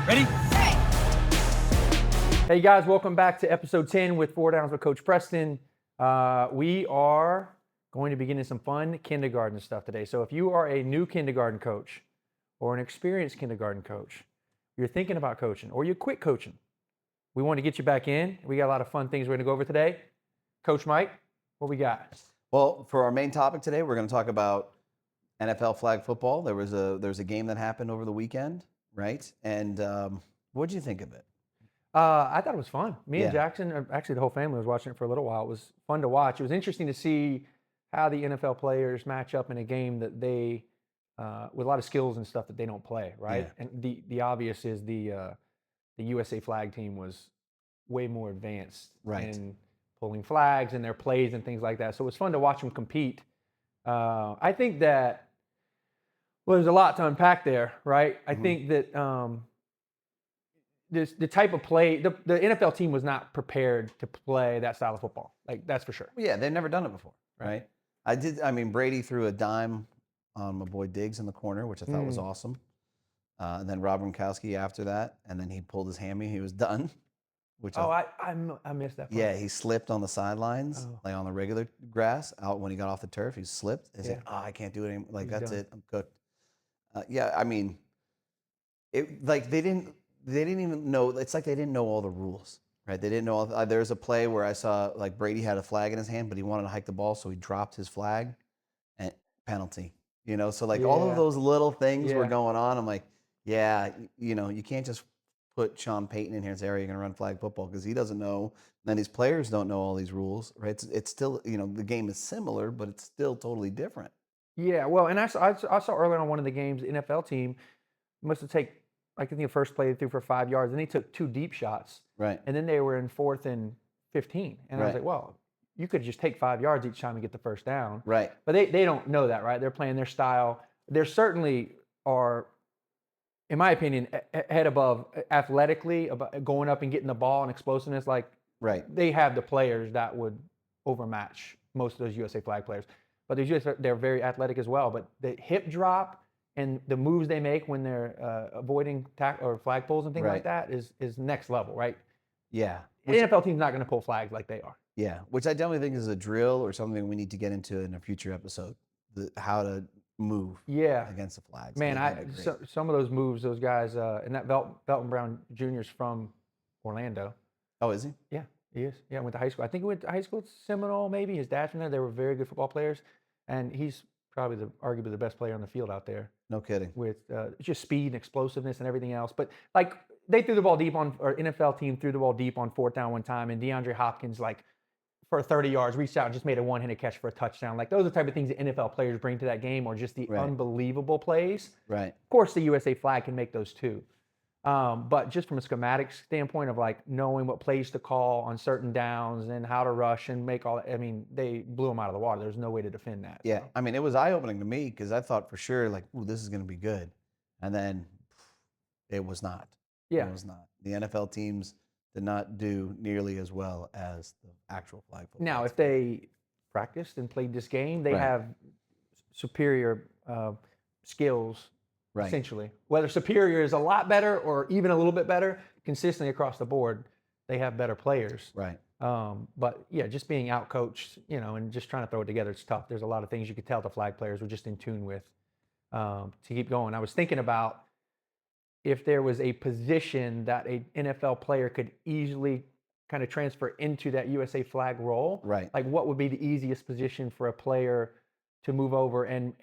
Ready? Hey guys, welcome back to episode 10 with 4 Downs with Coach Preston. We are going to be getting some fun kindergarten stuff today. So if you are a new kindergarten coach or an experienced kindergarten coach, you're thinking about coaching or you quit coaching, we want to get you back in. We got a lot of fun things we're going to go over today. Coach Mike, what we got? Well, for our main topic today, we're going to talk about NFL flag football. There was a game that happened over the weekend, right? And what did you think of it? I thought it was fun. Me and Yeah. Jackson, actually the whole family was watching it for a little while. It was fun to watch. It was interesting to see how the NFL players match up in a game that they, with a lot of skills and stuff that they don't play, right? Yeah. And the obvious is the USA flag team was way more advanced Right. in pulling flags and their plays and things like that. So it was fun to watch them compete. I think that, well, there's a lot to unpack there, right? I think that the type of play, the NFL team was not prepared to play that style of football. Like, that's for sure. Well, yeah, they've never done it before, right? Brady threw a dime on my boy Diggs in the corner, which I thought was awesome. And then Rob Gronkowski after that, and then he pulled his hammy. He was done. Which I missed that part. Yeah, he slipped on the sidelines, Oh. like on the regular grass. Out when he got off the turf, he slipped. He's like, Yeah. "Oh, I can't do it anymore. Like He's that's done. it. I'm cooked." Yeah, I mean, it like they didn't even know. It's like they didn't know all the rules, right? They didn't know. There was a play where I saw like Brady had a flag in his hand, but he wanted to hike the ball, so he dropped his flag, and penalty. So like all of Yeah. those little things were Yeah. going on. I'm like, yeah, you can't just put Sean Payton in here and say, "Are you going to run flag football?" Because he doesn't know. And then these players don't know all these rules, right? It's still, the game is similar, but it's still totally different. Yeah. Well, and I saw earlier on one of the games, the NFL team must have taken, like, I think the first play they threw for 5 yards, and they took 2 deep shots. Right. And then they were in 4th and 15. And I was Right. like, well, you could just take 5 yards each time and get the first down. Right. But they don't know that, right? They're playing their style. There certainly are, in my opinion, head above athletically, about going up and getting the ball and explosiveness. Like, Right. they have the players that would overmatch most of those USA flag players. But they're very athletic as well. But the hip drop and the moves they make when they're avoiding or flag pulls and things like Right. that is next level, right? Yeah. The NFL team's not going to pull flags like they are. Yeah. Which I definitely think is a drill or something we need to get into in a future episode. How to move Yeah. against the flags. Man, That'd be great. some of those moves, those guys, and that Belton Brown Jr.'s from Orlando. Oh, is he? Yeah, he is. Yeah, went to high school. I think he went to high school at Seminole, maybe. His dad's from there. They were very good football players. And he's probably arguably the best player on the field out there No kidding. with just speed and explosiveness and everything else. But, like, they threw the ball deep or NFL team threw the ball deep on 4th down one time, and DeAndre Hopkins, like, for 30 yards, reached out and just made a one-handed catch for a touchdown. Like, those are the type of things that NFL players bring to that game, or just the Right. unbelievable plays. Right. Of course, the USA flag can make those too. But just from a schematic standpoint of, like, knowing what plays to call on certain downs and how to rush and make all that, I mean, they blew them out of the water. There's no way to defend that. Yeah. So. I mean, it was eye-opening to me because I thought for sure, like, ooh, this is going to be good. And then it was not. Yeah. It was not. The NFL teams did not do nearly as well as the actual flag football. Now, if they practiced and played this game, they Right. have superior skills, Right. essentially. Whether superior is a lot better or even a little bit better, consistently across the board, they have better players. Right. But yeah, just being outcoached, and just trying to throw it together, it's tough. There's a lot of things you could tell the flag players were just in tune with to keep going. I was thinking about if there was a position that a NFL player could easily kind of transfer into that USA flag role. Right. Like, what would be the easiest position for a player to move over and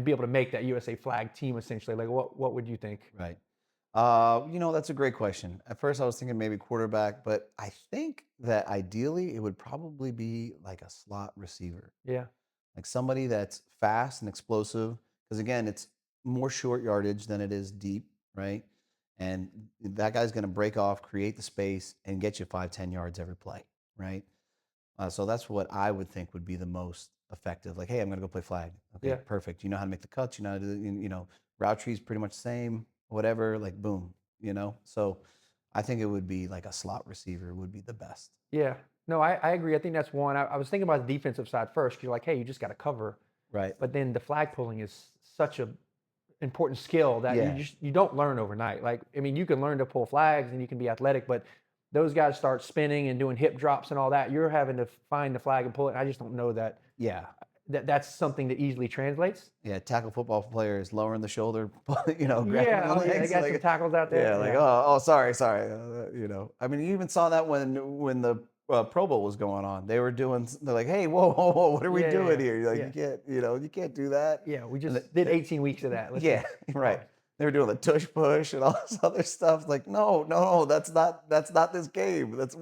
be able to make that USA flag team, essentially? Like, what would you think? Right. That's a great question. At first, I was thinking maybe quarterback, but I think that ideally it would probably be like a slot receiver, Yeah. like somebody that's fast and explosive. Because again, it's more short yardage than it is deep, right? And that guy's going to break off, create the space, and get you 5-10 yards every play, right? So that's what I would think would be the most effective. Like, hey, I'm going to go play flag. Okay, Yeah. perfect. You know how to make the cuts. You know how to do, route tree's pretty much the same, whatever, like boom, So I think it would be like a slot receiver would be the best. Yeah. No, I agree. I think that's one. I was thinking about the defensive side first. You're like, hey, you just got to cover. Right. But then the flag pulling is such a important skill that Yeah. you don't learn overnight. Like, I mean, you can learn to pull flags and you can be athletic, but those guys start spinning and doing hip drops and all that. You're having to find the flag and pull it. I just don't know that Yeah. that's something that easily translates. Yeah, tackle football players lowering the shoulder, grabbing Yeah, the oh yeah, they legs, got some like, tackles out there. yeah, like, Yeah, oh, sorry, sorry, I mean, you even saw that when the Pro Bowl was going on. They were doing, they're like, hey, whoa, whoa, whoa, what are we yeah, yeah, doing yeah, here? You're like, yeah. you can't do that. Yeah, we And just did 18 weeks of that. Let's yeah, just go right. ahead. They were doing the tush push and all this other stuff. Like, no, no, no, that's not this game. No, that's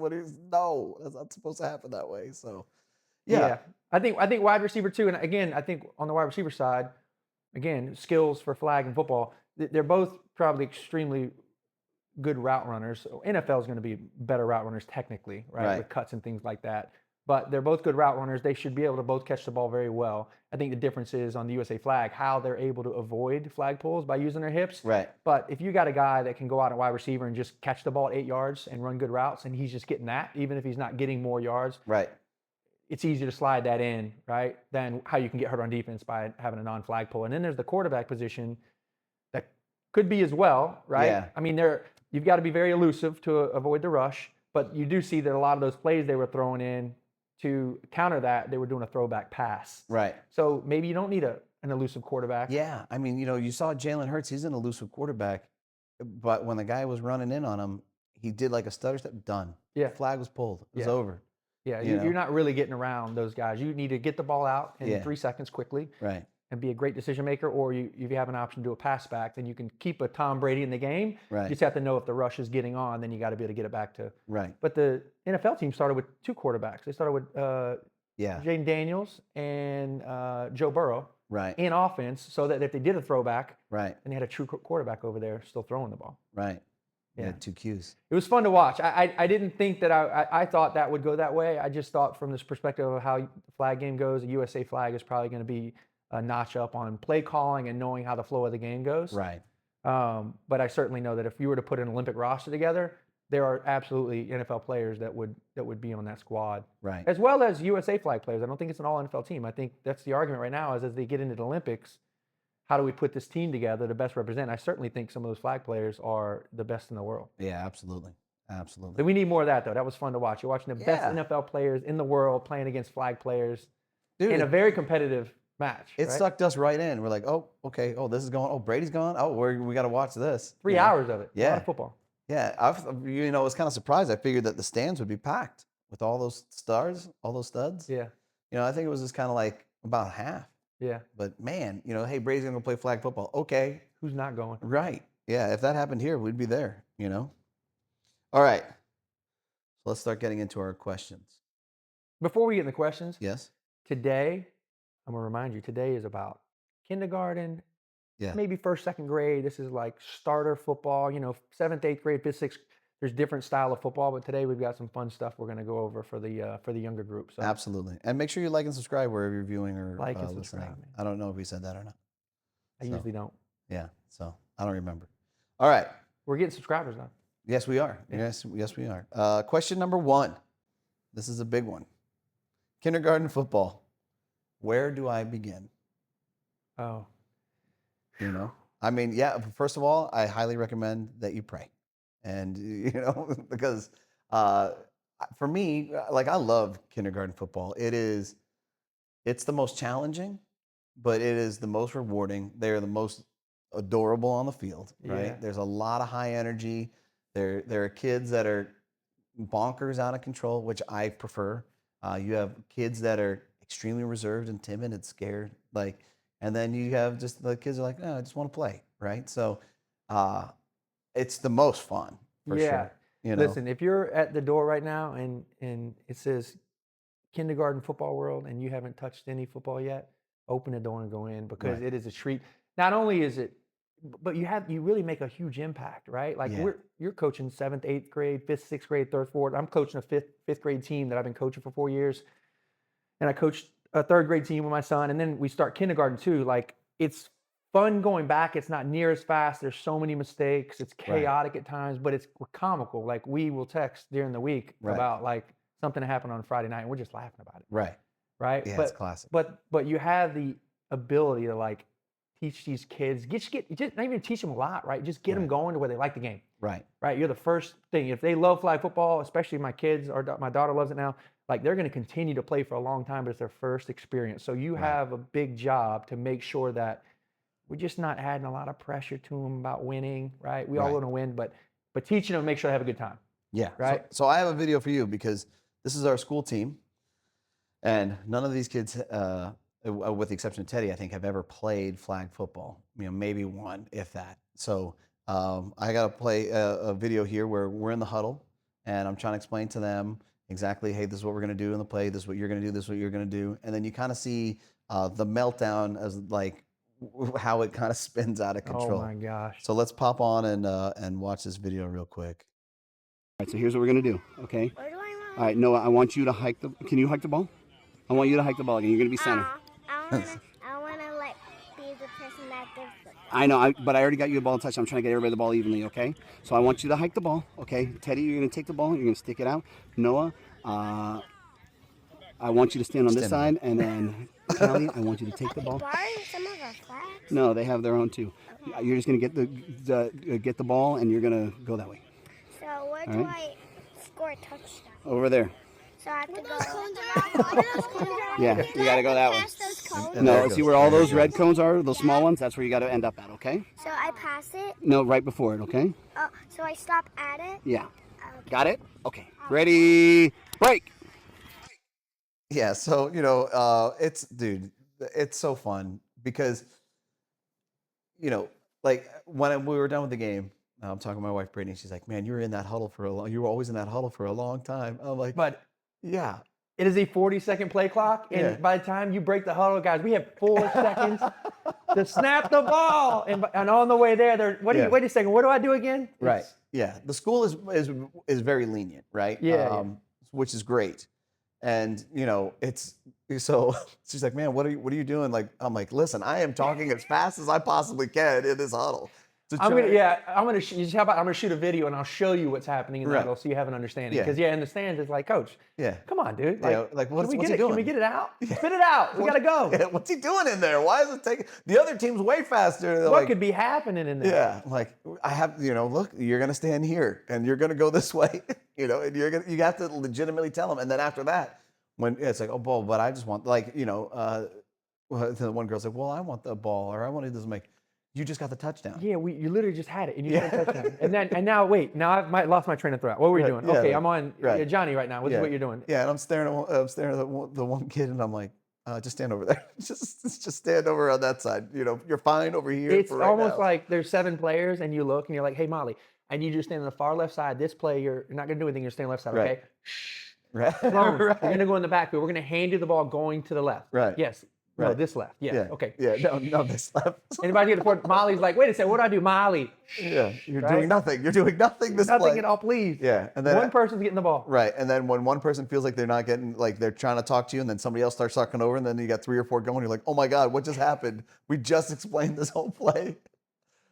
not supposed to happen that way. So, yeah, Yeah, I think wide receiver too, and again, I think on the wide receiver side, again, skills for flag and football, they're both probably extremely good route runners. So NFL is going to be better route runners technically, right, right, with cuts and things like that. But they're both good route runners. They should be able to both catch the ball very well. I think the difference is on the USA flag how they're able to avoid flag pulls by using their hips. right, But if you got a guy that can go out at wide receiver and just catch the ball at 8 yards and run good routes, and he's just getting that, even if he's not getting more yards, right. it's easier to slide that in, right, than how you can get hurt on defense by having a non-flag pull. And then there's the quarterback position that could be as well, right? Yeah, I mean, you've got to be very elusive to avoid the rush, but you do see that a lot of those plays they were throwing in to counter that, they were doing a throwback pass. right. So maybe you don't need an elusive quarterback. Yeah, I mean, you saw Jalen Hurts. He's an elusive quarterback, but when the guy was running in on him, he did like a stutter step. Done. Yeah, Flag was pulled. It was yeah, over. yeah. You You're know. not really getting around those guys. You need to get the ball out in Yeah. 3 seconds quickly Right. and be a great decision maker, or if you have an option to do a pass back, then you can keep a Tom Brady in the game. You Right. just have to know if the rush is getting on, then you got to be able to get it back to. Right. But the NFL team started with two quarterbacks. They started with Yeah. Jaden Daniels and Joe Burrow Right. in offense, so that if they did a throwback, Right. then they had a true quarterback over there still throwing the ball. Right. Yeah. Yeah. Two Qs. It was fun to watch. I didn't think that I thought that would go that way. I just thought from this perspective of how the flag game goes, the USA flag is probably going to be a notch up on play calling and knowing how the flow of the game goes. Right. But I certainly know that if you were to put an Olympic roster together, there are absolutely NFL players that would be on that squad, Right. as well as USA flag players. I don't think it's an all NFL team. I think that's the argument right now is as they get into the Olympics, how do we put this team together to best represent? I certainly think some of those flag players are the best in the world. Yeah. Absolutely. Absolutely. But we need more of that, though. That was fun to watch. You're watching the best Yeah. NFL players in the world playing against flag players Dude, in a very competitive match. it right? sucked us right in. We're like, oh, okay. Oh, this is going. Oh, Brady's gone. Oh, we got to watch this. 3 You know? hours of it. A lot Yeah. of football. Yeah. I was kind of surprised. I figured that the stands would be packed with all those stars, all those studs. Yeah. I think it was just kind of like about half. Yeah. But man, hey, Brady's gonna go play flag football. Okay, Who's not going? right. Yeah, if that happened here, we'd be there. All right. So let's start getting into our questions. Before we get into questions, Yes? today, I'm going to remind you, today is about kindergarten, Yeah. maybe first, second grade. This is like starter football, seventh, eighth grade, fifth, sixth. There's different style of football, but today we've got some fun stuff we're going to go over for the younger group. So Absolutely. And make sure you like and subscribe wherever you're viewing or Like and listening. subscribe, man. I don't know if we said that or not. I usually don't. Yeah. So I don't remember. All right. We're getting subscribers now. Yes, we are. Yeah. Yes, we are. Question number 1. This is a big one. Kindergarten football. Where do I begin? Oh, I mean, yeah, first of all, I highly recommend that you pray. And, because for me, like I love kindergarten football. It's the most challenging, but it is the most rewarding. They're the most adorable on the field, right? Yeah. There's a lot of high energy. There are kids that are bonkers out of control, which I prefer. You have kids that are extremely reserved and timid and scared, and then you have just the kids are like, no, I just want to play, right? So, it's the most fun for yeah. sure. Listen, if you're at the door right now and it says kindergarten football world and you haven't touched any football yet, open the door and go in because Right. it is a treat. Not only is it, but you really make a huge impact, right? Like Yeah. you're coaching seventh, eighth grade, fifth, sixth grade, third, fourth. I'm coaching a fifth grade team that I've been coaching for 4 years, and I coached a third grade team with my son, and then we start kindergarten too. Like it's fun going back. It's not near as fast. There's so many mistakes. It's Right. chaotic at times, but we're comical. Like we will text during the week Right. about like something that happened on Friday night, and we're just laughing about it, Right. right? Yeah, but it's classic. but you have the ability to like teach these kids, just not even teach them a lot, right? Just get them Right. going to where they like the game, Right. right? You're the first thing. If they love flag football, especially my kids or my daughter loves it now, like they're going to continue to play for a long time, but it's their first experience. So you Right. have a big job to make sure that we're just not adding a lot of pressure to them about winning, right? We all Right. want to win, but teaching them, make sure they have a good time. Yeah. Right. So I have a video for you because this is our school team, and none of these kids, with the exception of Teddy, I think, have ever played flag football. Maybe one, if that. So I got to play a video here where we're in the huddle, and I'm trying to explain to them exactly, hey, this is what we're going to do in the play. This is what you're going to do. This is what you're going to do. And then you kind of see the meltdown as like how it kind of spins out of control. Oh my gosh. So let's pop on and watch this video real quick. All right, so here's what we're gonna do, okay? Where do I run? All right, Noah, I want you to hike the. Can you hike the ball? I want you to hike the ball again. You're gonna be center. I wanna like be the person that gives the ball. I know, but I already got you a ball touch. I'm trying to get everybody the ball evenly, okay? So I want you to hike the ball, okay? Teddy, you're gonna take the ball. You're gonna stick it out. Noah, I want you to stand on this side, and then Callie, I want you to take the ball. Borrowing some of our flags? No, they have their own too. You're just gonna get the ball, and you're gonna go that way. So where do I score a touchdown? Over there. So I have to go. Yeah, you gotta go that way. Pass those cones. And there No, it see goes. where all There it those red goes. cones are? Those small ones? That's where you gotta end up at, okay? So I pass it. No, right before it, okay? So I stop at it. Yeah. Okay. Got it? Okay. Ready, break. Yeah, so it's so fun because like when we were done with the game, I'm talking to my wife Brittany. She's like, "Man, you were always in that huddle for a long time." I'm like, But "Yeah, it is a 40-second play clock, and Yeah. by the time you break the huddle, guys, we have 4 seconds to snap the ball. And on the way there, Yeah. wait a second, what do I do again? right, It's- yeah." The school is very lenient, right? Yeah, Which is great, and it's so. She's like, "Man, what are you doing?" Like, I'm like, "Listen, I am talking as fast as I possibly can in this huddle." I'm gonna shoot a video and I'll show you what's happening in the Right. huddle so you have an understanding. Yeah. Because in the stands it's like, Coach, Yeah. come on, dude. Yeah, like, what's he Can we doing? get it out? Spit it out. We gotta go. Yeah, what's he doing in there? Why is it taking? The other team's way faster. They're What like, could be happening in there? yeah, like I have, look, you're gonna stand here and you're gonna go this way, and you have to legitimately tell them. And then after that, when it's like, oh, ball, but I just want, like, the one girl's like, well, I want the ball, or I want to do this. I'm like, you just got the touchdown. Yeah, you literally just had it and you Yeah. got a touchdown. And now I've lost my train of thought. What were you Right, doing? yeah, Okay, like- I'm on right. Johnny right now. This is what you're doing. Yeah, and I'm staring at the one kid, and I'm like, just stand over there. just stand over on that side. You're fine over here. It's for right almost now. like there's 7 players and you look and you're like, hey, Molly, I need you to stand on the far left side. This play, you're not going to do anything. You're staying left side, Right. okay? Shh. Right. Sloan, Right. You're going to go in the backfield. We're going to hand you the ball going to the left. Right. Yes. No, Right. this left. Yes. Yeah. Okay. Yeah. No, this left. Anybody get the point? Molly's like, wait a second. What do I do? Molly. Yeah. You're Right? doing nothing. You're doing nothing. This Nothing play. at all, please. Yeah. And then One person's getting the ball. Right. And then when one person feels like they're not getting, like they're trying to talk to you, and then somebody else starts talking over, and then you got 3 or 4 going, you're like, oh my God, what just happened? We just explained this whole play.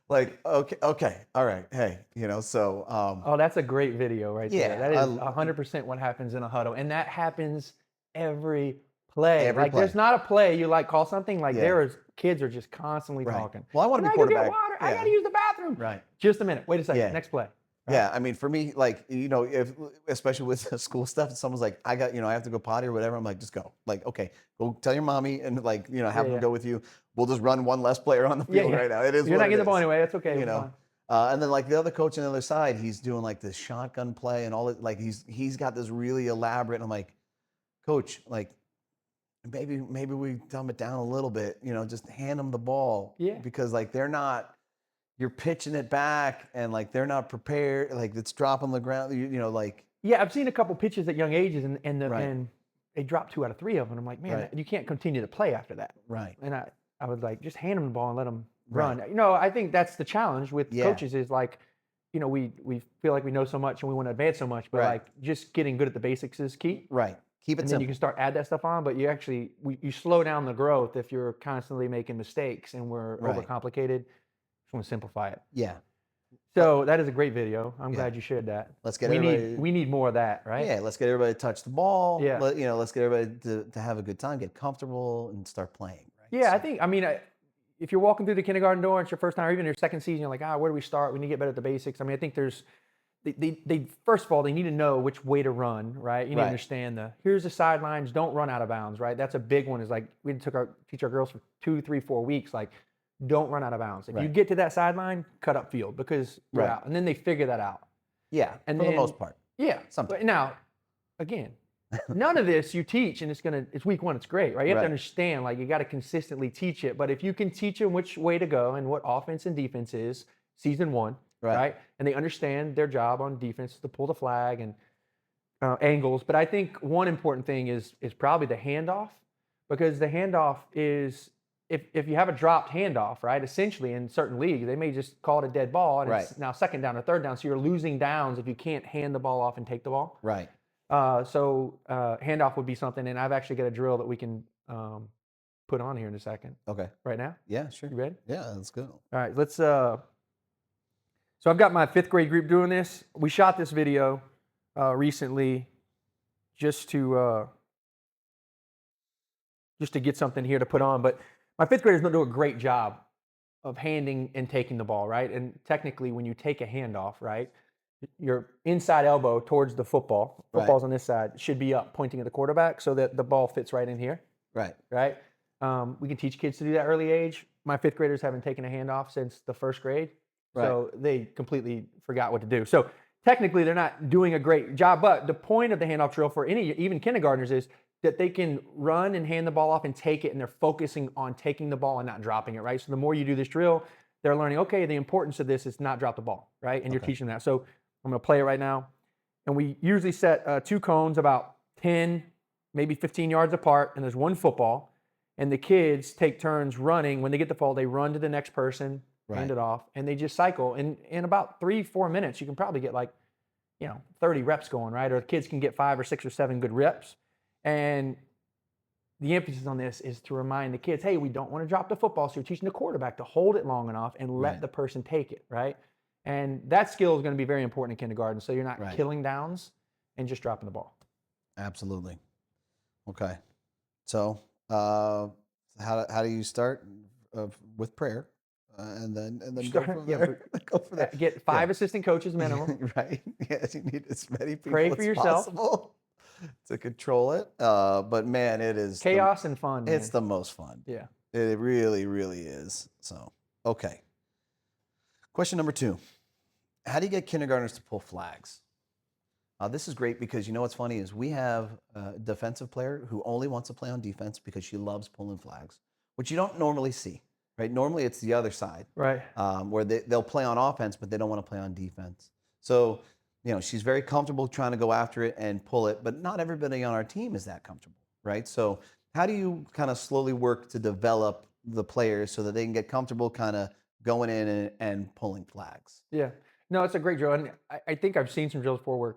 Like, okay, all right, hey, so. Oh, that's a great video right Yeah, there. That is 100% what happens in a huddle. And that happens every play. Every play. There's not a play you call something like Yeah. kids are just constantly Right. talking. Well, I want to Can be I go get quarterback. water? I Yeah. got to use the bathroom. Right. Just a minute. Wait a second. Yeah. Next play. Yeah, I mean, for me, like, if especially with school stuff, if someone's like, I have to go potty or whatever, I'm like, just go. Like, okay, go tell your mommy and like, have them yeah. go with you. We'll just run one less player on the field right now. It is. You're what not it getting the ball is. anyway. That's okay. You It's know. fine. And then like the other coach on the other side, he's doing like this shotgun play and all it. Like he's got this really elaborate. And I'm like, Coach, like maybe we dumb it down a little bit. Just hand them the ball. Yeah. Because like they're not. You're pitching it back and like they're not prepared. Like it's dropping on the ground. Like. Yeah, I've seen a couple pitches at young ages and Right. they dropped 2 out of 3 of them. I'm like, man, Right. you can't continue to play after that. Right. And I was like, just hand them the ball and let them Right. run. I think that's the challenge with Yeah. coaches is like, we feel like we know so much and we want to advance so much, but Right. like just getting good at the basics is key. Right. Keep it And then simple. you can start add that stuff on, but you slow down the growth if you're constantly making mistakes and we're Right. overcomplicated. Just want to simplify it. Yeah. So that is a great video. I'm Yeah. glad you shared that. Let's get we everybody. need more of that, right? Yeah. Let's get everybody to touch the ball. Yeah. Let's get everybody to have a good time, get comfortable, and start playing. Right. Yeah, I So- think. if you're walking through the kindergarten door, it's your first time, or even your second season, you're like, where do we start? We need to get better at the basics. I mean, I think they first of all, they need to know which way to run, right? You need to Right. understand here's the sidelines, don't run out of bounds, right? That's a big one. Is like we teach our girls for 2, 3, 4 weeks, like don't run out of bounds. If you Right. get to that sideline, cut up field because you're Right. out. And then they figure that out. Yeah, And for the then- most part. Yeah. Sometimes. But now, again, none of this you teach, and it's week 1. It's great, right? You have Right. to understand, like you got to consistently teach it. But if you can teach them which way to go and what offense and defense is, season 1, right? And they understand their job on defense is to pull the flag and angles. But I think one important thing is probably the handoff, because the handoff is if you have a dropped handoff, right? Essentially, in certain leagues, they may just call it a dead ball, and it's now second down or third down. So you're losing downs if you can't hand the ball off and take the ball. Right. So handoff would be something, and I've actually got a drill that we can put on here in a second. Okay. Right now, Yeah, sure. you ready? Yeah, let's go. All right, let's. So I've got my 5th grade group doing this. We shot this video recently, just to get something here to put on. But my 5th graders don't do a great job of handing and taking the ball, right? And technically, when you take a handoff, right, your inside elbow towards the football. Football's on this side, should be up, pointing at the quarterback, so that the ball fits right in here. Right. Right. We can teach kids to do that early age. My 5th graders haven't taken a handoff since the 1st grade, so they completely forgot what to do. So technically, they're not doing a great job. But the point of the handoff drill for even kindergartners is that they can run and hand the ball off and take it, and they're focusing on taking the ball and not dropping it. Right. So the more you do this drill, they're learning. Okay, the importance of this is not drop the ball. Right, and you're teaching that. So I'm going to play it right now, and we usually set 2 cones about 10, maybe 15 yards apart, and there's 1 football. And the kids take turns running. When they get the ball, they run to the next person, hand it off, and they just cycle. And in about 3-4 minutes, you can probably get 30 reps going, right? Or the kids can get 5 or 6 or 7 good reps. And the emphasis on this is to remind the kids, hey, we don't want to drop the football, so you're teaching the quarterback to hold it long enough and let the person take it, right? And that skill is going to be very important in kindergarten, so you're not killing downs and just dropping the ball. Absolutely. Okay. So how do you start with prayer, and then go from there? Go for that. Get 5 assistant coaches minimum. Right. Yes, you need as many people Pray for as yourself. possible to control it. But man, it is Chaos and fun. Man. It's the most fun. Yeah. It really, really is. So, okay. Question number 2. How do you get kindergartners to pull flags? This is great because you know what's funny is we have a defensive player who only wants to play on defense because she loves pulling flags, which you don't normally see, right? Normally it's the other side, right? Where they'll play on offense, but they don't want to play on defense. So, she's very comfortable trying to go after it and pull it, but not everybody on our team is that comfortable, right? So how do you kind of slowly work to develop the players so that they can get comfortable kind of going in and pulling flags? Yeah. No, it's a great drill. And I think I've seen some drills before where,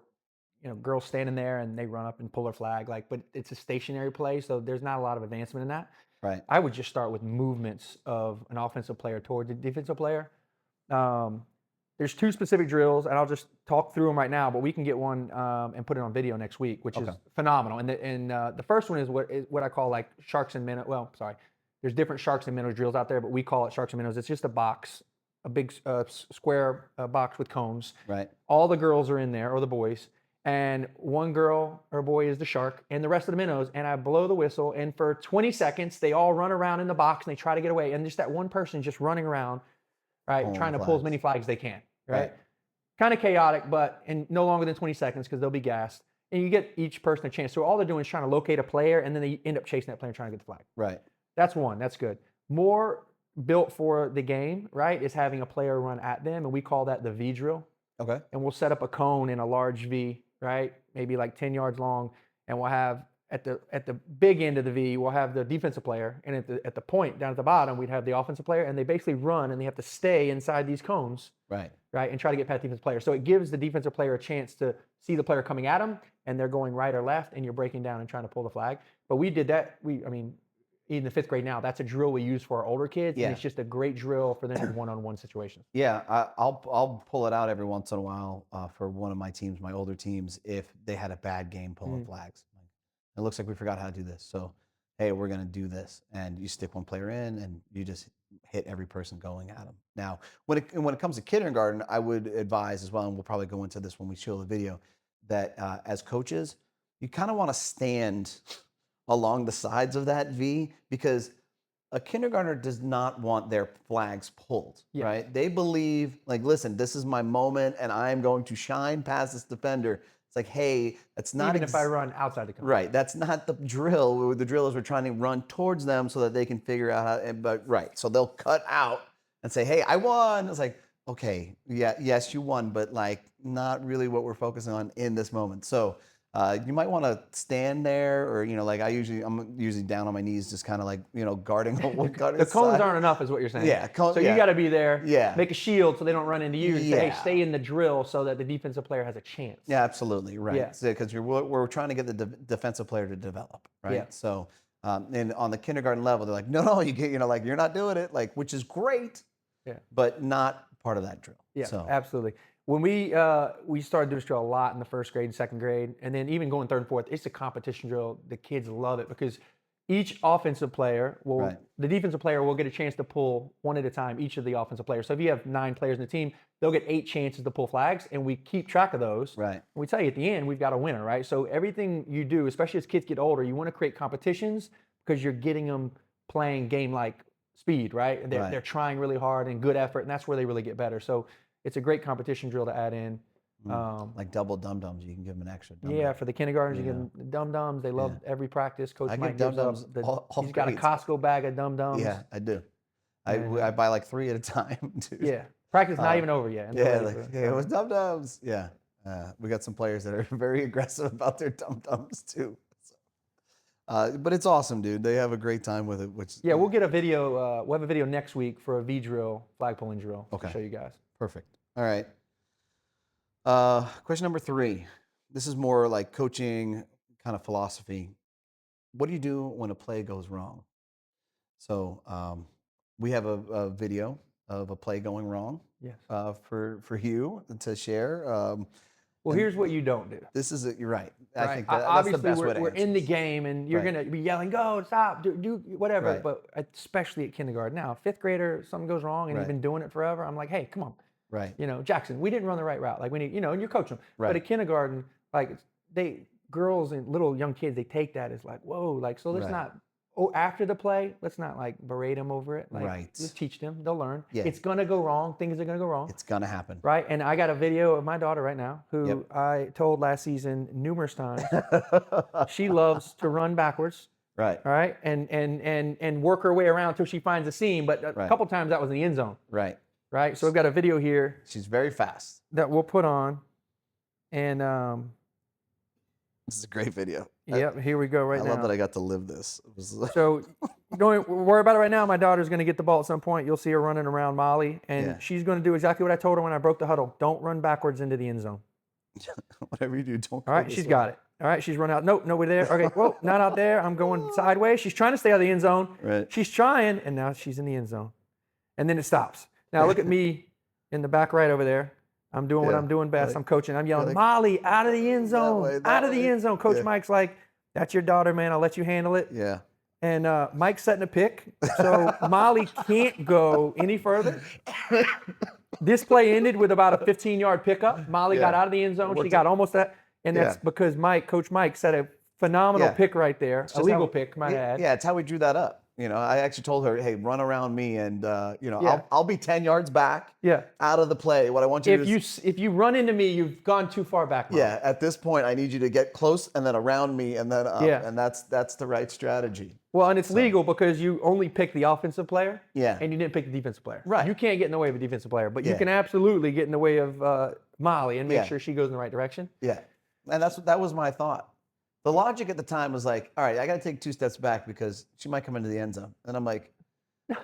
girls standing there and they run up and pull their flag, but it's a stationary play, so there's not a lot of advancement in that. Right. I would just start with movements of an offensive player toward the defensive player. There's 2 specific drills, and I'll just talk through them right now, but we can get one and put it on video next week, which is phenomenal. And the first one is what I call like sharks and minnows. Well, sorry. There's different sharks and minnows drills out there, but we call it sharks and minnows. It's just a box, a big square box with cones. Right. All the girls are in there, or the boys, and one girl or boy is the shark, and the rest of the minnows, and I blow the whistle, and for 20 seconds, they all run around in the box, and they try to get away, and just that one person just running around, right, trying to pull as many flags as they can, right? Kind of chaotic, and no longer than 20 seconds because they'll be gassed, and you get each person a chance. So all they're doing is trying to locate a player, and then they end up chasing that player and trying to get the flag. Right. That's one. That's good. More built for the game, right, is having a player run at them, and we call that the V drill. Okay. And we'll set up a cone in a large V, right, maybe like 10 yards long, and we'll have at the big end of the V, we'll have the defensive player, and at the point down at the bottom, we'd have the offensive player, and they basically run, and they have to stay inside these cones, right, and try to get past the defensive player. So it gives the defensive player a chance to see the player coming at them, and they're going right or left, and you're breaking down and trying to pull the flag. But we did that. In the 5th grade now, that's a drill we use for our older kids, and it's just a great drill for them in one-on-one situations. Yeah, I'll pull it out every once in a while for one of my teams, my older teams, if they had a bad game pulling flags. It looks like we forgot how to do this, so hey, we're gonna do this, and you stick one player in, and you just hit every person going at them. Now, when it comes to kindergarten, I would advise as well, and we'll probably go into this when we show the video, that as coaches, you kind of want to stand along the sides of that V, because a kindergartner does not want their flags pulled, Yes. right? They believe, like, listen, this is my moment and I'm going to shine past this defender. It's like, hey, that's not Even if I run outside the cone. right. That's not the drill. The drill is we're trying to run towards them so that they can figure out how, but right. So they'll cut out and say, hey, I won. It's like, okay, yeah, yes, you won, but like not really what we're focusing on in this moment. So you might want to stand there, or like I'm usually down on my knees, just kind of like guarding. guarding The cones side. aren't enough, is what you're saying. Yeah, So you got to be there. Yeah. Make a shield so they don't run into you. And say, hey, Yeah. stay in the drill so that the defensive player has a chance. Yeah, absolutely, right. Yeah. Because we're trying to get the defensive player to develop, right? Yeah. So, and on the kindergarten level, they're like, no, you get, like you're not doing it, like, which is great, Yeah. but not part of that drill. Yeah, So, absolutely. When we started doing this drill a lot in the first grade and second grade, and then even going third and fourth, it's a competition drill. The kids love it because each offensive player will, Right. the defensive player will get a chance to pull one at a time, each of the offensive players. So if you have 9 players in the team, they'll get 8 chances to pull flags, and we keep track of those. right, And we tell you at the end, we've got a winner, right? So everything you do, especially as kids get older, you want to create competitions because you're getting them playing game-like speed, right? And Right. they're trying really hard and good effort, and that's where they really get better. So it's a great competition drill to add in. like double dum-dums, you can give them an extra dum-dum. Yeah, for the kindergartens, you Yeah. give them dum-dums. They love every practice. Coach I give Mike gives up. dum-dums all He's got a grades. Costco bag of dum-dums. Yeah, I do. And, I buy like 3 at a time, dude. Yeah. Practice not even over yet. until Yeah, later, like, but- yeah, it was dum-dums. Yeah. We got some players that are very aggressive about their dum-dums too. So, but it's awesome, dude. They have a great time with it, which Yeah, we'll get a video. We'll have a video next week for a V drill, flag pulling drill Okay. to show you guys. perfect. All right. Question number 3. This is more like coaching kind of philosophy. What do you do when a play goes wrong? So we have a video of a play going wrong Yes. for you to share. Well, here's what you don't do. This is you're right. I Right. think that's Obviously, the best way to we're answer in the this. game, and you're Right. going to be yelling, "Go, stop, do whatever." Right. But especially at kindergarten now, 5th grader, something goes wrong, and he's Right. been doing it forever. I'm like, "Hey, come on, Right. Jackson, we didn't run the right route. Like we need, and you're coaching them. Right. But at kindergarten, like girls and little young kids, they take that as like, whoa, like so. Let's Right. not. Oh, after the play, let's not like berate them over it. Like, Right. let's teach them. They'll learn. Yeah. It's gonna go wrong. Things are gonna go wrong. It's gonna happen. Right. And I got a video of my daughter right now, who Yep. I told last season numerous times. She loves to run backwards, Right. all right, and work her way around until she finds a seam. But a Right. couple times that was in the end zone, Right. right? So I've got a video here She's very fast. that we'll put on, and This is a great video. yep, here we go right I now. love that I got to live this. It was So don't worry about it right now. My daughter's going to get the ball at some point. You'll see her running around Molly, and Yeah. she's going to do exactly what I told her when I broke the huddle. Don't run backwards into the end zone. whatever you do, don't. All right, she's got it. All right, she's run out. Nope, nobody there. Okay, well, not out there. I'm going sideways. She's trying to stay out of the end zone. Right. She's trying, and now she's in the end zone. And then it stops. Now look at me in the back right over there. I'm doing what Yeah, I'm doing best. like- I'm coaching. I'm yelling, like- Molly, out of the end zone. way, that Out of the way. end zone. Coach Yeah. Mike's like, that's your daughter, man. I'll let you handle it. Yeah. And Mike's setting a pick. So Molly can't go any further. This play ended with about a 15-yard pickup. Molly got Yeah. out of the end zone. She What's got almost that. And that's Yeah. because Coach Mike set a phenomenal Yeah. pick right there. It's A just legal how- pick, might add. Yeah, it's how we drew that up. I actually told her, hey, run around me, and Yeah. I'll be 10 yards back Yeah. out of the play. What I want you to do is, If you run into me, you've gone too far back. Molly. yeah, at this point, I need you to get close and then around me and then up. Yeah. And that's the right strategy. Well, and it's legal because you only pick the offensive player. Yeah. And you didn't pick the defensive player. Right. You can't get in the way of a defensive player, but you Yeah. can absolutely get in the way of Molly and make Yeah. sure she goes in the right direction. Yeah. And that was my thought. The logic at the time was like, all right, I got to take 2 steps back because she might come into the end zone. And I'm like,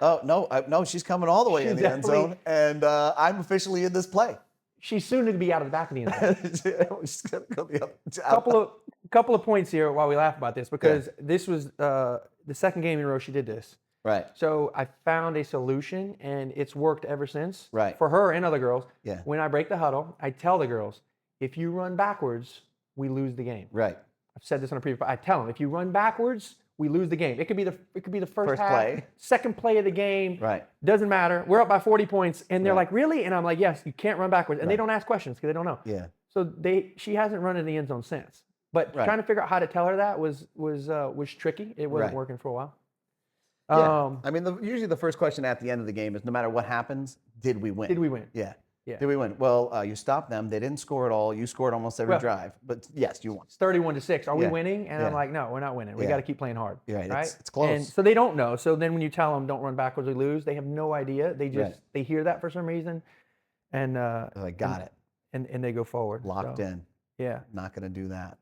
oh, no, she's coming all the way in She's the end zone. And I'm officially in this play. She's soon to be out of the back of the end zone. She's going to go the other. couple of points here while we laugh about this, because this was the second game in a row she did this. Right. So I found a solution, and it's worked ever since. Right. For her and other girls. Yeah. When I break the huddle, I tell the girls, if you run backwards, we lose the game. Right. I've said this on a previous. I tell them, if you run backwards, we lose the game. It could be the first First half, play. second play of the game. Right. Doesn't matter. We're up by 40 points, and they're Right. like, really? And I'm like, yes, you can't run backwards. And they Right. don't ask questions because they don't know. Yeah. So she hasn't run in the end zone since. But Right. trying to figure out how to tell her that was tricky. It wasn't Right. working for a while. Yeah. I mean, usually the first question at the end of the game is, no matter what happens, did we win? Did we win? Yeah. Yeah. Did we win? Well, you stopped them. They didn't score at all. You scored almost every Well- drive. But yes, you won. It's 31-6. Are we Yeah. winning? And I'm Yeah. like, no, we're not winning. We Yeah. got to keep playing hard. Right. Right. It's close. And so they don't know. So then when you tell them don't run backwards, we lose. They have no idea. They just Right. they hear that for some reason, and They're like, got it. and they go forward. Locked So, in. Yeah. Not going to do that.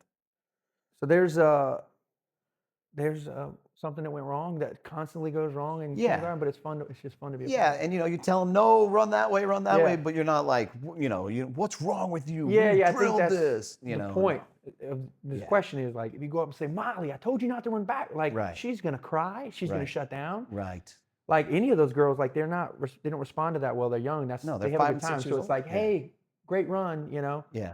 So there's something that went wrong that constantly goes wrong in Yeah. kindergarten, but it's fun. It's just fun to be. A Yeah, part and you tell them, no, run that way, Yeah. but you're not like, what's wrong with you? Yeah, We yeah. I think drilled that's this. the point of this Yeah. question is like, if you go up and say, Molly, I told you not to run back, like Right. she's gonna cry. She's gonna Right. shut down. Right. Like any of those girls, like they don't respond to that well. They're young. No, They they're have a 5 good and time. 6 So years it's old. like, Yeah. hey, great run. Yeah.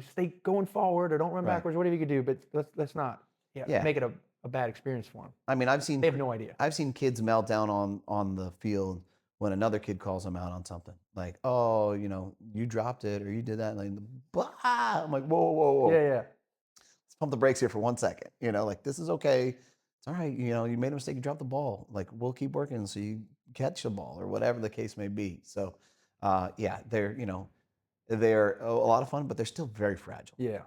Stay going forward or don't run Right. backwards. Whatever you could do, but let's not Yeah. make it a bad experience for them. I mean, I've seen They have no idea. kids melt down on the field when another kid calls them out on something. Like, oh, you dropped it or you did that. Like, blah. I'm like, whoa, whoa, whoa. Yeah, yeah. Let's pump the brakes here for 1 second. Like, this is okay. It's all right. You made a mistake. You dropped the ball. Like, we'll keep working so you catch the ball or whatever the case may be. So, yeah, they're a lot of fun, but they're still very fragile. Yeah.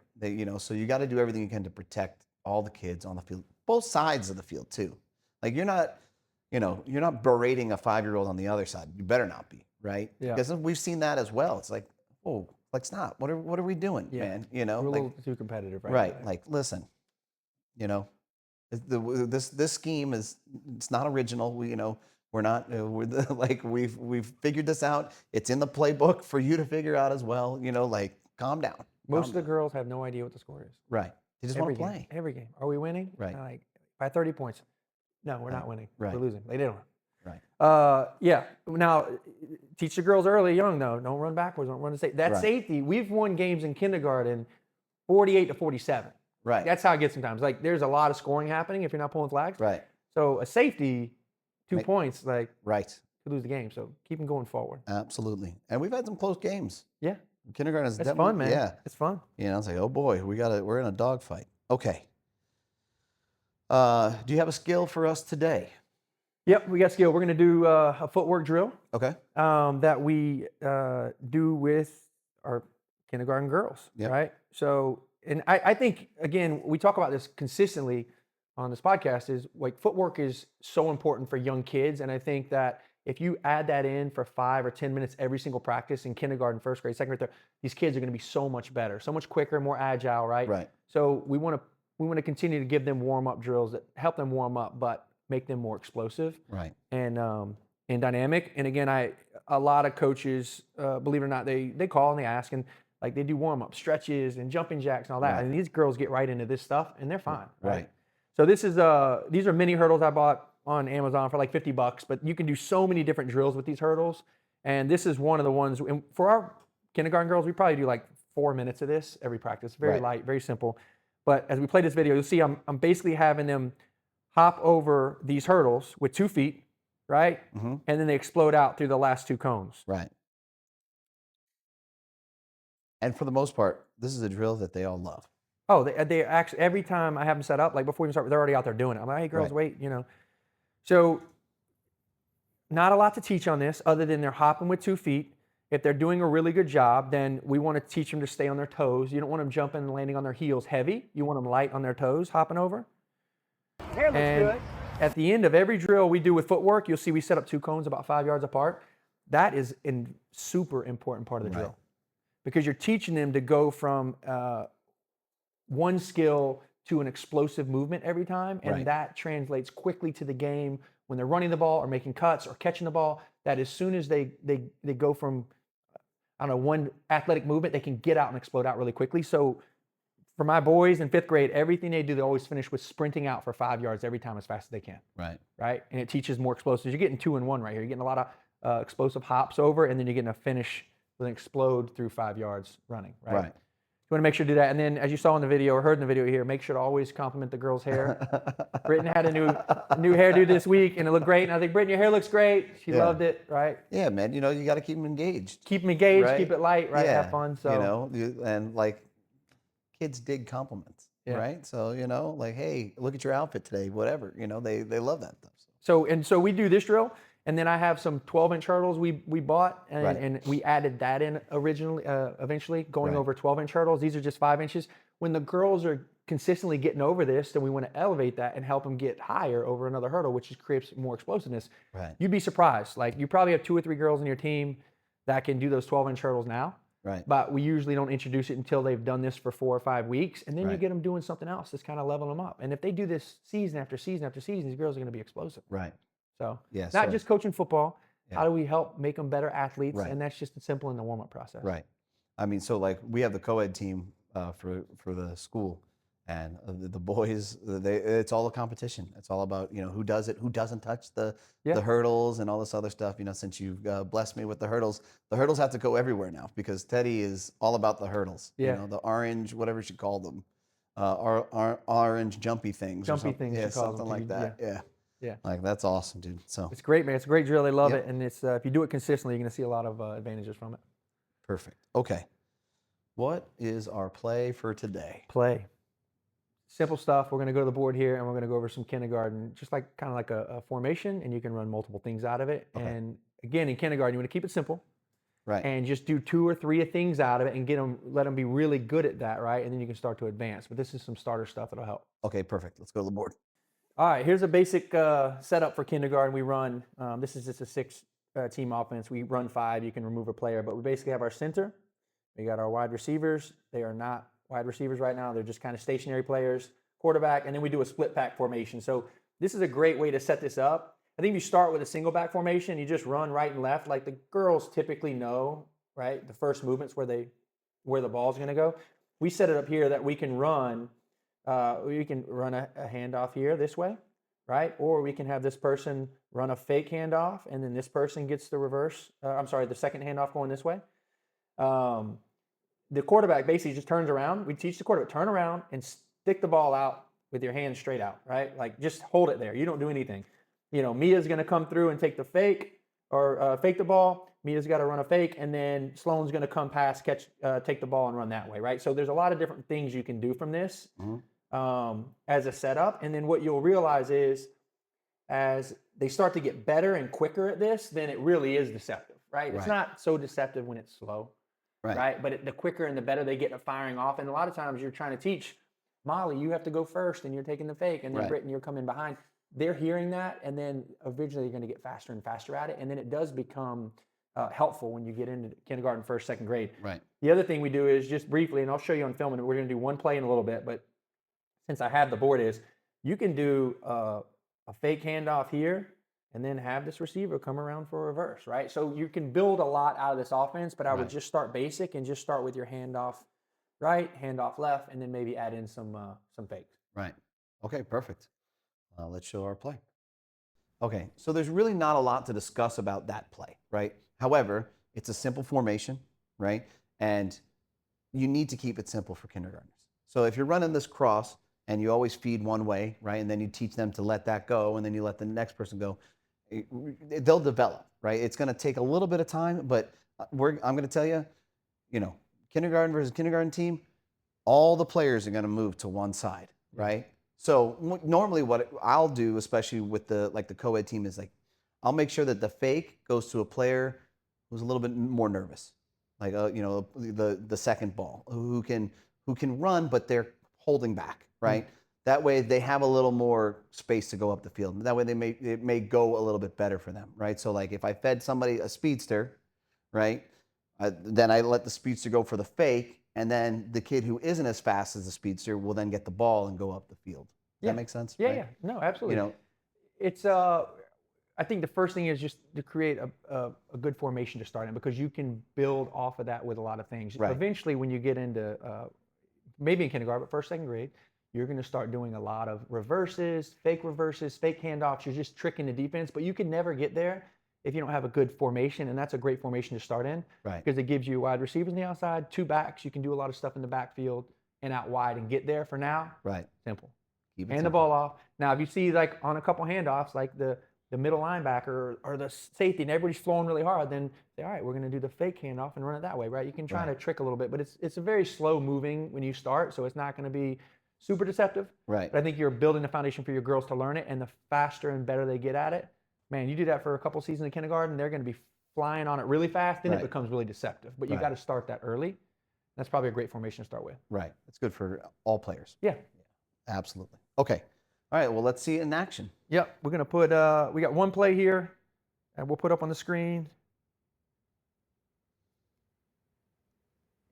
So you got to do everything you can to protect all the kids on the field, both sides of the field too. Like you're not berating a 5-year-old on the other side. You better not be, right? Yeah. Because we've seen that as well. It's like, oh, like stop. What are we doing, Yeah. man? We're a like, little too competitive, right? right. Like, listen, this scheme it's not original. We're not. We've figured this out. It's in the playbook for you to figure out as well. Like, calm down. Most of the girls have no idea what the score is. Right. They just want to play. Every game. Are we winning? Right. Like by 30 points. No, we're not winning. Right. We're losing. They don't. Right. Yeah. Now, teach the girls early, young though. Don't run backwards. Don't run to safety. That Right. safety. We've won games in kindergarten, 48-47. Right. That's how it gets sometimes. Like there's a lot of scoring happening if you're not pulling flags. Right. So a safety, 2 Make- points, like Right. could lose the game. So keep them going forward. Absolutely. And we've had some close games. Yeah. Kindergarten is It's definitely fun, man. Yeah. It's fun. It's like, oh boy, we're in a dogfight. Okay. Do you have a skill for us today? Yep, we got skill. We're going to do a footwork drill Okay. that we do with our kindergarten girls, Yep. right? So, and I think, again, we talk about this consistently on this podcast, is like footwork is so important for young kids. And I think that if you add that in for 5 or 10 minutes every single practice in kindergarten, first grade, second grade, third, these kids are going to be so much better, so much quicker, more agile, right? Right. So we want to continue to give them warm-up drills that help them warm up, but make them more explosive Right. and dynamic. And again, a lot of coaches, believe it or not, they call and they ask, and like they do warm-up stretches and jumping jacks and all that. Right. And these girls get right into this stuff and they're fine. Right. So these are mini hurdles I bought on Amazon for like $50, but you can do so many different drills with these hurdles. And this is one of the ones, and for our kindergarten girls, we probably do like 4 minutes of this every practice. Very Right. light, very simple. But as we play this video, you'll see I'm basically having them hop over these hurdles with 2 feet, right? Mm-hmm. And then they explode out through the last 2 cones. Right. And for the most part, this is a drill that they all love. Oh, they actually, every time I have them set up, like before we even start, they're already out there doing it. I'm like, hey, girls, Right. wait, So not a lot to teach on this other than they're hopping with 2 feet. If they're doing a really good job, then we want to teach them to stay on their toes. You don't want them jumping and landing on their heels heavy. You want them light on their toes, hopping over. Hair looks And good. at the end of every drill we do with footwork, you'll see we set up 2 cones about 5 yards apart. That is a super important part of the Right. drill because you're teaching them to go from one skill to an explosive movement every time, and Right. that translates quickly to the game when they're running the ball or making cuts or catching the ball. That as soon as they go from one athletic movement, they can get out and explode out really quickly. So for my boys in 5th grade, everything they do, they always finish with sprinting out for 5 yards every time as fast as they can, Right. right? And it teaches more explosives. You're getting 2 and 1 right here. You're getting a lot of explosive hops over, and then you're getting a finish with an explode through 5 yards running, right? Right. want to make sure to do that. And then, as you saw in the video or heard in the video here, make sure to always compliment the girl's hair. Britton had a new hairdo this week, and it looked great. And I think, Britton, your hair looks great. She Yeah. loved it, right? Yeah, man. You know, you got to keep them engaged. Keep them engaged, Right? keep it light, right? Yeah. Have fun. So You know, and like kids dig compliments, Yeah. right? So, you know, like, hey, look at your outfit today, whatever. You know, they love that stuff. So we do this drill, and then I have some 12-inch hurdles we bought, and, Right. and we added that in originally, eventually going Right. over 12-inch hurdles. These are just 5 inches. When the girls are consistently getting over this, then we want to elevate that and help them get higher over another hurdle, which creates more explosiveness. Right. You'd be surprised. Like, you probably have 2 or 3 girls in your team that can do those 12-inch hurdles now. Right. But we usually don't introduce it until they've done this for 4 or 5 weeks, and then you Right. get them doing something else that's kind of leveling them up. And if they do this season after season after season, these girls are going to be explosive. Right. So Yeah, not so- just coaching football. Yeah. How do we help make them better athletes? Right. And that's just simple in the warm-up process. Right. I mean, so like we have the co-ed team for the school, and the boys, it's all a competition. It's all about, you know, who does it, who doesn't touch the hurdles and all this other stuff. You know, since you've blessed me with the hurdles have to go everywhere now because Teddy is all about the hurdles. Yeah. You know, the orange, whatever you call them, orange jumpy things. or Jumpy something. things Yeah, you call them, something like that. Yeah. Yeah. Like that's awesome, dude. So It's great, man. It's a great drill. They love Yep. it. And it's if you do it consistently, you're going to see a lot of advantages from it. perfect. Okay. What is our play for today? Play. Simple stuff. We're going to go to the board here, and we're going to go over some kindergarten, just like kind of like a formation, and you can run multiple things out of it. Okay. And again, in kindergarten, you want to keep it simple. Right. And just do 2 or 3 things out of it and let them be really good at that, right? And then you can start to advance. But this is some starter stuff that'll help. Okay, perfect. Let's go to the board. All right, here's a basic setup for kindergarten. We run, this is just a 6-team offense. We run 5. You can remove a player, but we basically have our center. We got our wide receivers. They are not wide receivers right now. They're just kind of stationary players, quarterback, and then we do a split back formation. So this is a great way to set this up. I think if you start with a single back formation, you just run right and left. Like the girls typically know, right? The first movement's where the ball's going to go. We set it up here that we can run a handoff here this way, right? Or we can have this person run a fake handoff, and then this person gets the reverse. The second handoff going this way. The quarterback basically just turns around. We teach the quarterback, turn around and stick the ball out with your hands straight out, right? Like just hold it there. You don't do anything. You know, Mia's going to come through and take the fake or fake the ball. Mia's got to run a fake, and then Sloan's going to come past, take the ball and run that way, right? So there's a lot of different things you can do from this as a setup. And then what you'll realize is as they start to get better and quicker at this, then it really is deceptive, right? It's not so deceptive when it's slow, right? But the quicker and the better they get at firing off. And a lot of times you're trying to teach Molly, you have to go first, and you're taking the fake, and then Britton, you're coming behind. They're hearing that, and then eventually you're going to get faster and faster at it, and then it does become helpful when you get into kindergarten, first, second grade. Right. The other thing we do is just briefly, and I'll show you on film, and we're going to do one play in a little bit, but since I have the board is, you can do a fake handoff here, and then have this receiver come around for a reverse, right? So you can build a lot out of this offense, but I would just start basic and just start with your handoff right, handoff left, and then maybe add in some fakes. Right. Okay, perfect. Let's show our play. Okay, so there's really not a lot to discuss about that play, right? However, it's a simple formation, right? And you need to keep it simple for kindergartners. So if you're running this cross and you always feed one way, right? And then you teach them to let that go, and then you let the next person go, they'll develop, right? It's going to take a little bit of time, but I'm going to tell you, you know, kindergarten versus kindergarten team, all the players are going to move to one side, right? So normally what I'll do, especially with the co-ed team, is like I'll make sure that the fake goes to a player who's a little bit more nervous, like you know, the second ball, who can run, but they're holding back, right? That way they have a little more space to go up the field. That way it may go a little bit better for them, right? So like if I fed somebody a speedster, right, then I let the speedster go for the fake, and then the kid who isn't as fast as the speedster will then get the ball and go up the field. Does that make sense? Yeah, right? yeah. No, absolutely. You know, it's I think the first thing is just to create a good formation to start in, because you can build off of that with a lot of things. Right. Eventually, when you get into maybe in kindergarten, but first, second grade, you're going to start doing a lot of reverses, fake handoffs. You're just tricking the defense, but you can never get there if you don't have a good formation, and that's a great formation to start in Right. because it gives you wide receivers on the outside, 2 backs. You can do a lot of stuff in the backfield and out wide and get there. For now, Right. simple. Keep it Hand the simple. ball off. Now, if you see like on a couple handoffs, like the middle linebacker or the safety, and everybody's flowing really hard, then say, all right, we're going to do the fake handoff and run it that way, right? You can try to Right. trick a little bit, but it's a very slow moving when you start, so it's not going to be super deceptive. Right. But I think you're building a foundation for your girls to learn it, and the faster and better they get at it, man, you do that for a couple seasons in kindergarten, they're going to be flying on it really fast, then Right. it becomes really deceptive. But you Right. got to start that early. That's probably a great formation to start with. Right. It's good for all players. Yeah. Absolutely. Okay. All right. Well, let's see it in action. Yep. We're going to put, we got one play here, and we'll put up on the screen.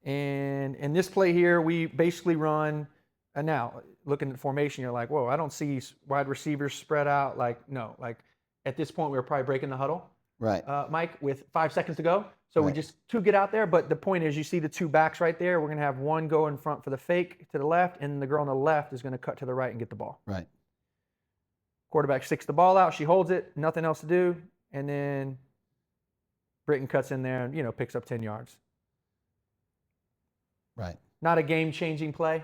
And in this play here, we basically run, and now looking at formation, you're like, whoa, I don't see wide receivers spread out. Like, no, like at this point, we were probably breaking the huddle, Right. Mike, with 5 seconds to go. So we Right. just 2 get out there. But the point is, you see the 2 backs right there. We're going to have one go in front for the fake to the left, and the girl on the left is going to cut to the right and get the ball. Right. Quarterback sticks the ball out. She holds it. Nothing else to do. And then Britton cuts in there and, you know, picks up 10 yards. Right. Not a game-changing play,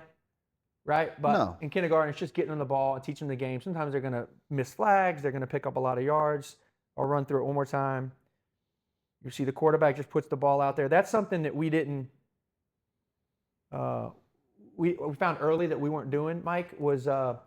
right? But No. in kindergarten, it's just getting on the ball and teaching them the game. Sometimes they're going to miss flags. They're going to pick up a lot of yards. I'll run through it one more time. You see the quarterback just puts the ball out there. That's something that we didn't we found early that we weren't doing, Mike, was I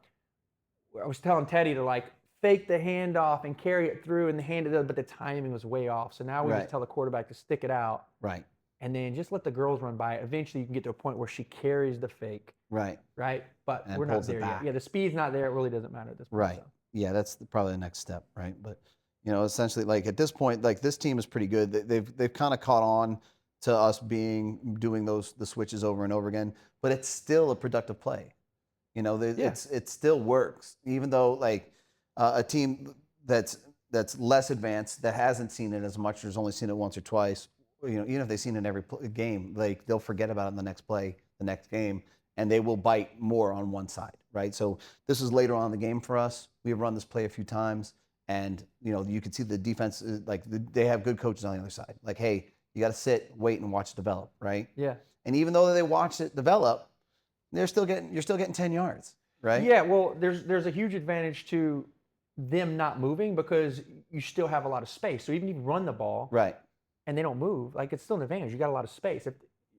was telling Teddy to like fake the handoff and carry it through and hand it up, but the timing was way off. So now we Right. just tell the quarterback to stick it out Right. and then just let the girls run by it. Eventually you can get to a point where she carries the fake, Right. right? But And we're not pulls it there yet. back. Yeah, the speed's not there. It really doesn't matter at this point. Right. So. Yeah, that's probably the next step, right? But you know, essentially, like at this point, like this team is pretty good. They've kind of caught on to us doing the switches over and over again. But it's still a productive play. You know, it still works, even though like a team that's less advanced, that hasn't seen it as much, or has only seen it once or twice. You know, even if they've seen it in every game, like they'll forget about it in the next play, the next game, and they will bite more on one side, right? So this is later on in the game for us. We've run this play a few times, and you know, you can see the defense they have good coaches on the other side. Like, hey, you got to sit, wait, and watch it develop, right? Yeah. And even though they watch it develop, you're still getting 10 yards, right? Yeah, well, there's a huge advantage to them not moving because you still have a lot of space. So even if you run the ball Right. and they don't move, like it's still an advantage. You got a lot of space.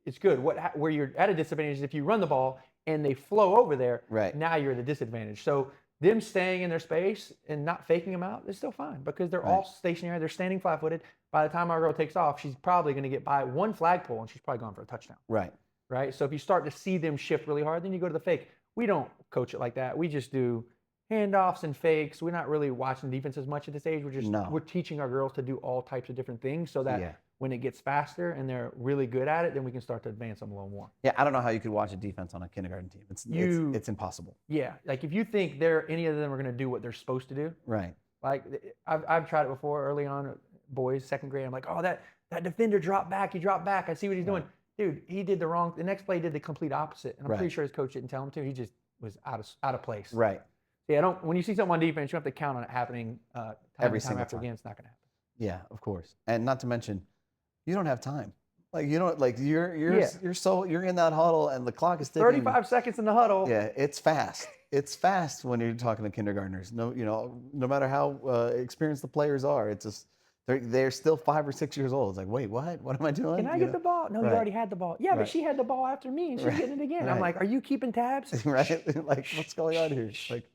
It's good. Where you're at a disadvantage is if you run the ball and they flow over there. Right. Now you're at a disadvantage. So them staying in their space and not faking them out is still fine because they're all stationary. They're standing flat-footed. By the time our girl takes off, she's probably going to get by one flagpole and she's probably gone for a touchdown. Right. Right? So if you start to see them shift really hard, then you go to the fake. We don't coach it like that. We just do handoffs and fakes. We're not really watching defense as much at this age. We're teaching our girls to do all types of different things so that when it gets faster and they're really good at it, then we can start to advance them a little more. Yeah, I don't know how you could watch a defense on a kindergarten team. It's impossible. Yeah, like if you think any of them are going to do what they're supposed to do. Right. Like I've tried it before early on, boys, second grade. I'm like, oh, that defender dropped back. He dropped back. I see what he's doing. Dude, he did the next play did the complete opposite. And I'm pretty sure his coach didn't tell him to. He just was out of place. Right. Yeah, when you see something on defense, you have to count on it happening Every time single after time. again. It's not going to happen. Yeah, of course. And not to mention, you don't have time. Like you don't like you're in that huddle and the clock is ticking. 35 seconds in the huddle. Yeah, it's fast. It's fast when you're talking to kindergartners. No matter how experienced the players are, it's just they're still 5 or 6 years old. It's like, wait, what? What am I doing? Can I get the ball? No, you already had the ball. Yeah, but she had the ball after me and she's getting it again. I'm like, are you keeping tabs? Right? Like, what's going on here? Like,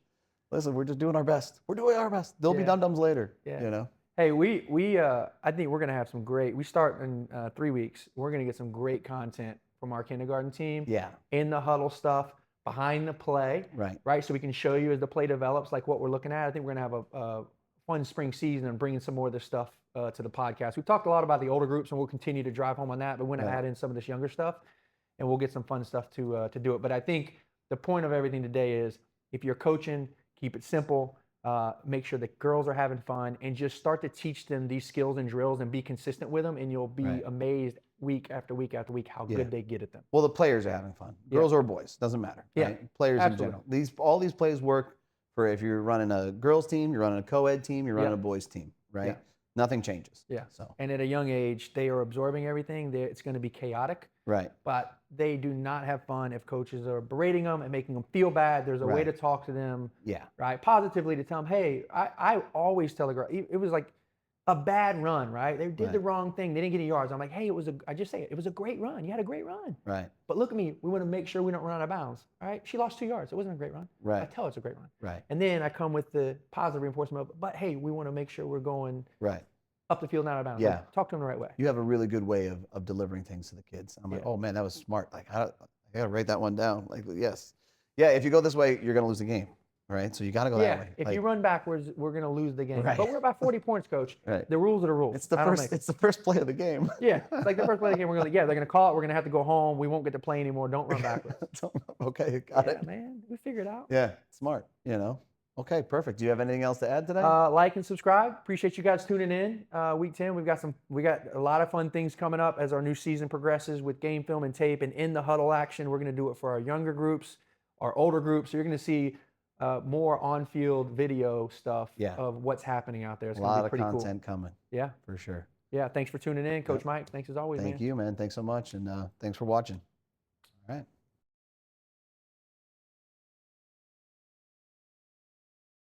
listen, we're just doing our best. We're doing our best. There'll be dum-dums later. Yeah. You know? Hey, I think we're going to have some great, we start in 3 weeks. We're going to get some great content from our kindergarten team. Yeah. In the huddle stuff, behind the play. Right. So we can show you as the play develops, like what we're looking at. I think we're going to have a fun spring season and bringing some more of this stuff to the podcast. We've talked a lot about the older groups and we'll continue to drive home on that, but we're going to add in some of this younger stuff and we'll get some fun stuff to do it. But I think the point of everything today is if you're coaching, keep it simple. Make sure the girls are having fun and just start to teach them these skills and drills and be consistent with them, and you'll be amazed week after week after week how good they get at them. Well, the players are having fun. Girls or boys, doesn't matter. Yeah, right? Players absolutely. in general. All these plays work for if you're running a girls team, you're running a co-ed team, you're running a boys team, right? Nothing changes. Yeah. So And at a young age, they are absorbing everything. It's going to be chaotic, right. but they do not have fun if coaches are berating them and making them feel bad. There's a way Right. to talk to them, Yeah. right? Positively to tell them, hey, I always tell the girl, it was like a bad run, right? They did the Right. wrong thing. They didn't get any yards. I'm like, hey, I just say it. It was a great run. You had a great run. Right. But look at me. We want to make sure we don't run out of bounds. All right. She lost 2 yards. It wasn't a great run. I Right. tell her it's a great run. Right. And then I come with the positive reinforcement of, but hey, we want to make sure we're going Right. up the field, not out of bounds. Yeah. Like, talk to them the right way. You have a really good way of delivering things to the kids. I'm like, Yeah. oh man, that was smart. Like, I gotta write that one down. Like, yes, yeah. If you go this way, you're gonna lose the game, right? So you gotta go that way. If Like, you run backwards, we're going to lose the game. Right. But we're about 40 points, coach. Right. The rules are the rules. it's the I don't first. make- It's the first play of the game. Yeah, it's like the first play of the game. They're going to call it. We're going to have to go home. We won't get to play anymore. Don't run backwards. Okay, got Yeah, it. man, we figured it out. Yeah, smart. You know. Okay, perfect. Do you have anything else to add today? Like and subscribe. Appreciate you guys tuning in. Week 10, we got a lot of fun things coming up as our new season progresses with game film and tape and in the huddle action. We're going to do it for our younger groups, our older groups. So you're going to see more on-field video stuff Yeah. of what's happening out there. It's A going to lot be of pretty content coming. Yeah. For sure. Yeah. Thanks for tuning in, Coach Mike. Thanks as always, man. Thank you, man. Thanks so much, and thanks for watching. All right.